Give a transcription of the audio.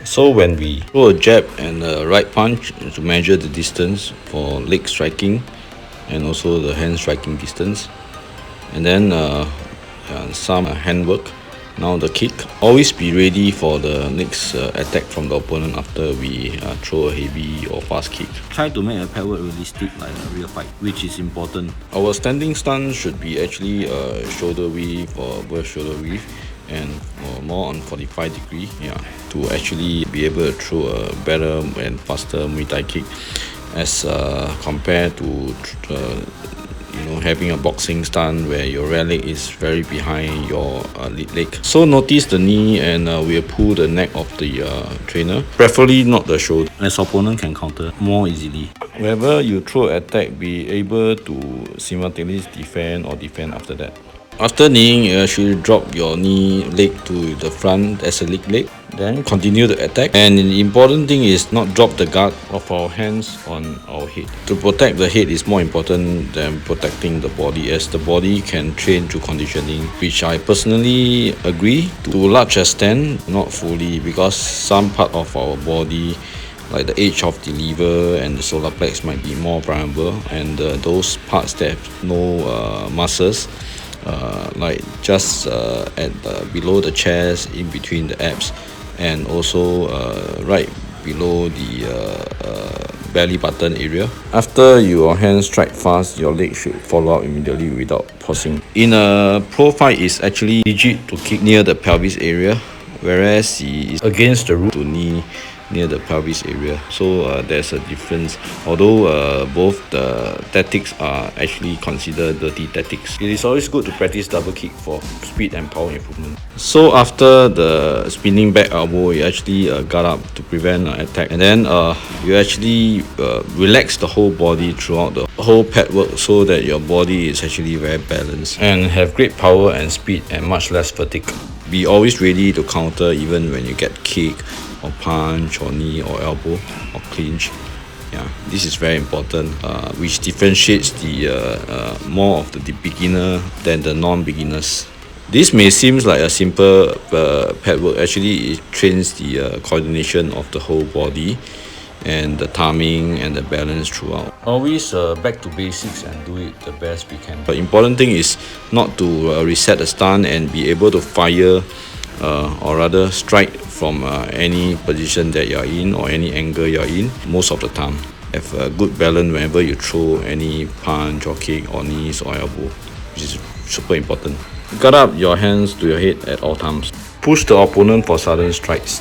So when we throw a jab and a right punch to measure the distance for leg striking and also the hand striking distance, and then some handwork. Now the kick. Always be ready for the next attack from the opponent after we throw a heavy or fast kick. Try to make a pad work realistic like a real fight, which is important. Our standing stance should be actually shoulder width or above shoulder width, and more on 45 degree, to actually be able to throw a better and faster Muay Thai kick as compared to having a boxing stance where your rear leg is very behind your lead leg. So notice the knee, and we'll pull the neck of the trainer, preferably not the shoulder, as opponent can counter more easily. Whenever you throw attack, be able to simultaneously defend or defend after that. After kneeing, you should drop your knee leg to the front as a leg. Then continue the attack. And the important thing is not drop the guard of our hands on our head. To protect the head is more important than protecting the body, as the body can train through conditioning, which I personally agree to a large extent, not fully, because some part of our body, like the edge of the liver and the solar plex, might be more vulnerable, and those parts that have no muscles, like just at below the chest, in between the abs, and also right below the belly button area. After your hand strike fast, your leg should follow up immediately without pausing. In a pro fight, it's actually legit to kick near the pelvis area, whereas it's against the rule to knee near the pelvis area. So there's a difference, although both the tactics are actually considered dirty tactics. It is always good to practice double kick for speed and power improvement. So after the spinning back elbow, you actually guard up to prevent attack, and then you actually relax the whole body throughout the whole pad work, so that your body is actually very balanced and have great power and speed and much less fatigue. Be always ready to counter even when you get kicked or punch or knee or elbow or clinch. This is very important, which differentiates the more of the beginner than the non-beginners. This may seem like a simple pad work. Actually, it trains the coordination of the whole body and the timing and the balance throughout. Always back to basics and do it the best we can. The important thing is not to reset the stance and be able to fire or rather strike from any position that you're in or any angle you're in most of the time. Have a good balance whenever you throw any punch or kick or knees or elbow, which is super important. Guard up your hands to your head at all times. Push the opponent for sudden strikes.